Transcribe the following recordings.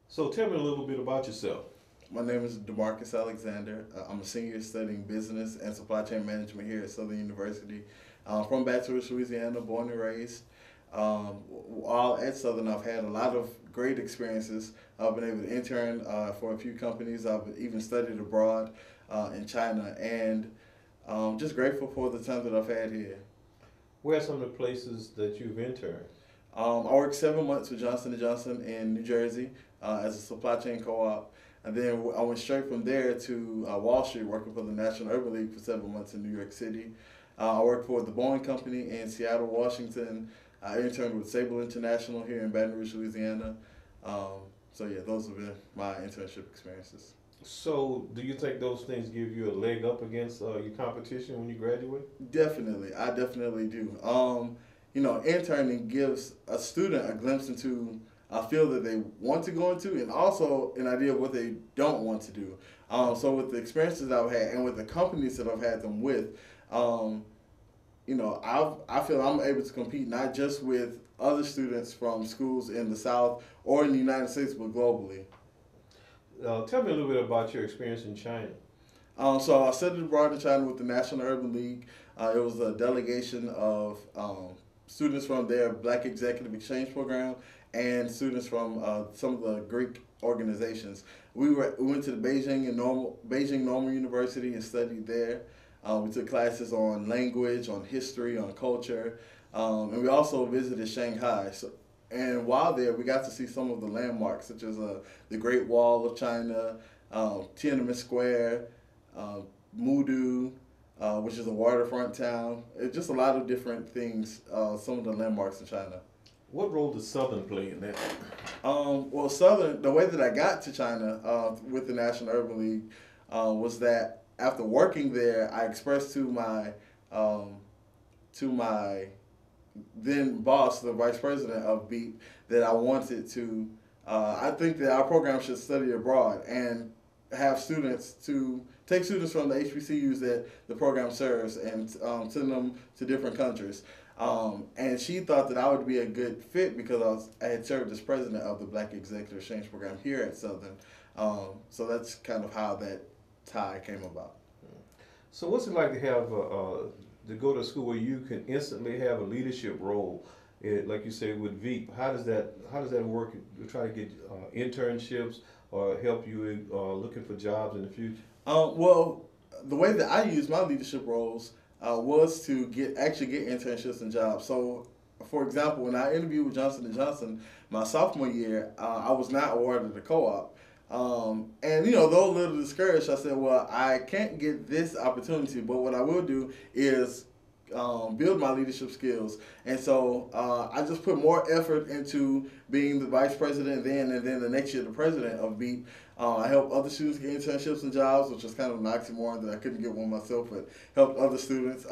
So tell me a little bit about yourself. My name is Damarcus Alexander. I'm a senior studying business and supply chain management here at Southern University. From Baton Rouge, Louisiana, born and raised. While at Southern, I've had a lot of great experiences. I've been able to intern for a few companies. I've even studied abroad in China, and just grateful for the time that I've had here. Where are some of the places that you've interned? I worked 7 months with Johnson & Johnson in New Jersey as a supply chain co-op. And then I went straight from there to Wall Street, working for the National Urban League for 7 months in New York City. I worked for the Boeing Company in Seattle, Washington. I interned with Sable International here in Baton Rouge, Louisiana. So yeah, those have been my internship experiences. So do you think those things give you a leg up against your competition when you graduate? Definitely, I definitely do. Interning gives a student a glimpse into a field that they want to go into, and also an idea of what they don't want to do. So with the experiences I've had, and with the companies that I've had them with, um, I feel I'm able to compete not just with other students from schools in the South or in the United States, but globally. Tell me a little bit about your experience in China. So I studied abroad in China with the National Urban League. It was a delegation of students from their Black Executive Exchange Program and students from some of the Greek organizations. We went to the Beijing Normal University and studied there. We took classes on language, on history, on culture, and we also visited Shanghai. And while there, we got to see some of the landmarks, such as the Great Wall of China, Tiananmen Square, uh, Mudu, which is a waterfront town. It's just a lot of different things, some of the landmarks in China. What role does Southern play in that? Well, Southern, the way that I got to China with the National Urban League was that after working there, I expressed um, to my then boss, the vice president of BEEP, that I wanted to. I think that our program should study abroad and have students to take students from the HBCUs that the program serves and send them to different countries. And she thought that I would be a good fit because I had served as president of the Black Executive Exchange Program here at Southern. So that's kind of how that tie came about. So what's it like to have to go to a school where you can instantly have a leadership role? Like you say with Veep, how does that work? You try to get internships or help you in looking for jobs in the future. Well, the way that I use my leadership roles was to get internships and jobs. So, for example, when I interviewed with Johnson & Johnson my sophomore year, I was not awarded the co-op. And though a little discouraged, I said, well, I can't get this opportunity, but what I will do is build my leadership skills. And so I just put more effort into being the vice president then, and then the next year the president of BEEP. I helped other students get internships and jobs, which was kind of an oxymoron that I couldn't get one myself, but helped other students.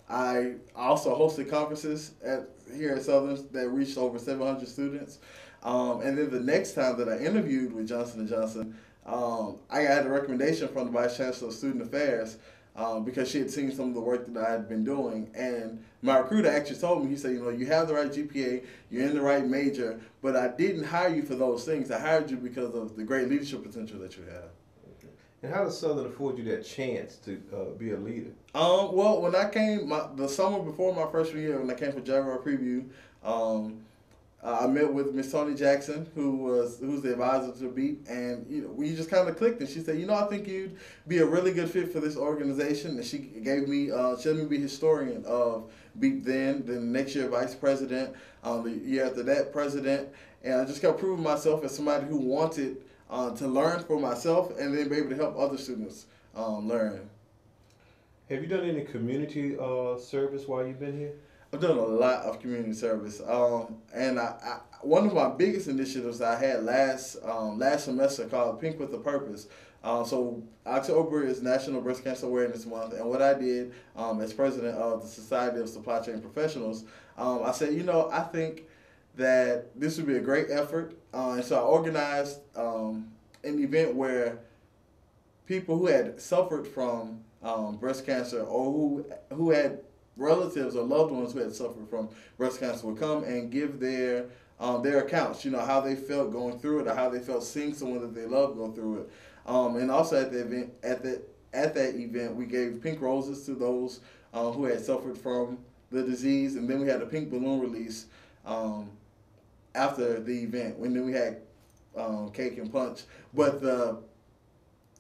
I also hosted conferences here at Southern that reached over 700 students. And then the next time that I interviewed with Johnson & Johnson, I had a recommendation from the Vice Chancellor of Student Affairs because she had seen some of the work that I had been doing. And my recruiter actually told me, he said, you have the right GPA, you're in the right major, but I didn't hire you for those things. I hired you because of the great leadership potential that you have. Okay. And how does Southern afford you that chance to be a leader? Well, when I came, the summer before my freshman year, when I came for Jaguar Preview, I met with Miss Tony Jackson, who's the advisor to BEEP, and we just kind of clicked. And she said, I think you'd be a really good fit for this organization. And she gave me, she let me be historian of BEEP then the next year vice president, the year after that president, and I just kept proving myself as somebody who wanted to learn for myself and then be able to help other students learn. Have you done any community service while you've been here? I've done a lot of community service, and one of my biggest initiatives I had last semester called Pink with a Purpose. So October is National Breast Cancer Awareness Month, and what I did as president of the Society of Supply Chain Professionals, I said, I think that this would be a great effort, and so I organized an event where people who had suffered from breast cancer or who had relatives or loved ones who had suffered from breast cancer would come and give their their accounts, how they felt going through it or how they felt seeing someone that they love go through it. And also at the event, at that event, we gave pink roses to those who had suffered from the disease, and then we had a pink balloon release after the event. And then we had cake and punch. But the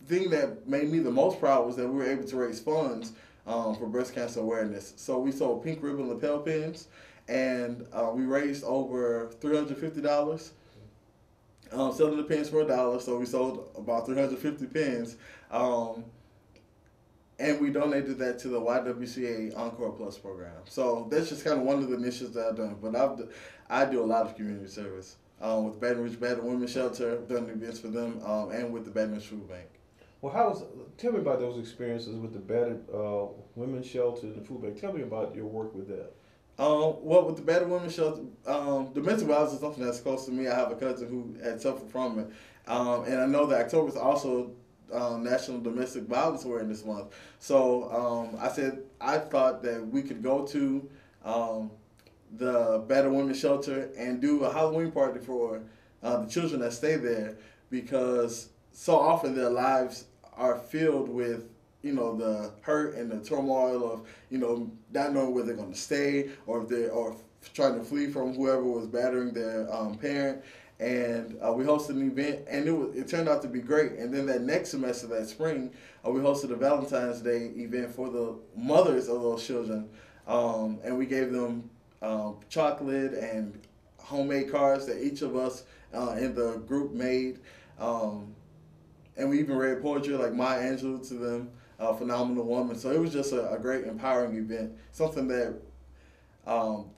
thing that made me the most proud was that we were able to raise funds for breast cancer awareness. So we sold pink ribbon lapel pins, and we raised over $350. Selling the pins for $1, so we sold about 350 pins, and we donated that to the YWCA Encore Plus program. So that's just kind of one of the initiatives that I've done. But I do a lot of community service with Baton Rouge Battered Women's Shelter, done events for them, and with the Baton Rouge Food Bank. Well, tell me about those experiences with the Battered Women's Shelter and the Food Bank. Tell me about your work with that. Well, with the Battered Women's Shelter, domestic violence is something that's close to me. I have a cousin who had suffered from it. And I know that October is also National Domestic Violence Awareness Month. So I thought that we could go to the Battered Women's Shelter and do a Halloween party for the children that stay there, because so often their lives are filled with the hurt and the turmoil of, not knowing where they're going to stay, or if they're trying to flee from whoever was battering their parent. And we hosted an event, and it turned out to be great. And then that next semester, that spring, we hosted a Valentine's Day event for the mothers of those children. And we gave them chocolate and homemade cards that each of us in the group made. And we even read poetry like Maya Angelou to them. Phenomenal woman. So it was just a great, empowering event. Something that,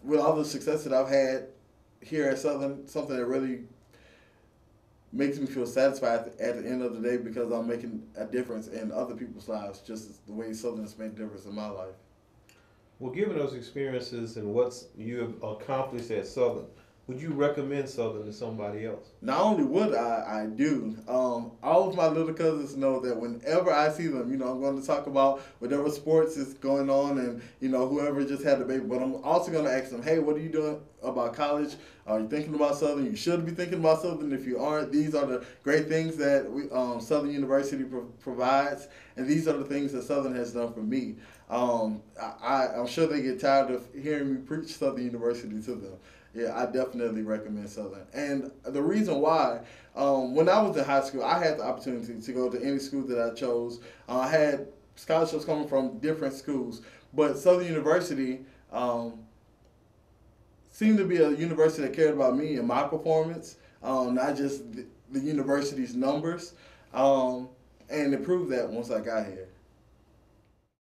with all the success that I've had here at Southern, something that really makes me feel satisfied at the end of the day, because I'm making a difference in other people's lives, just as the way Southern has made a difference in my life. Well, given those experiences and what you have accomplished at Southern, would you recommend Southern to somebody else? Not only would I do. All of my little cousins know that whenever I see them, I'm going to talk about whatever sports is going on, and, whoever just had a baby. But I'm also going to ask them, hey, what are you doing about college? Are you thinking about Southern? You should be thinking about Southern. If you aren't, these are the great things that Southern University provides, and these are the things that Southern has done for me. I'm sure they get tired of hearing me preach Southern University to them. Yeah, I definitely recommend Southern. And the reason why, when I was in high school, I had the opportunity to go to any school that I chose. I had scholarships coming from different schools, but Southern University seemed to be a university that cared about me and my performance, not just the university's numbers. And it proved that once I got here.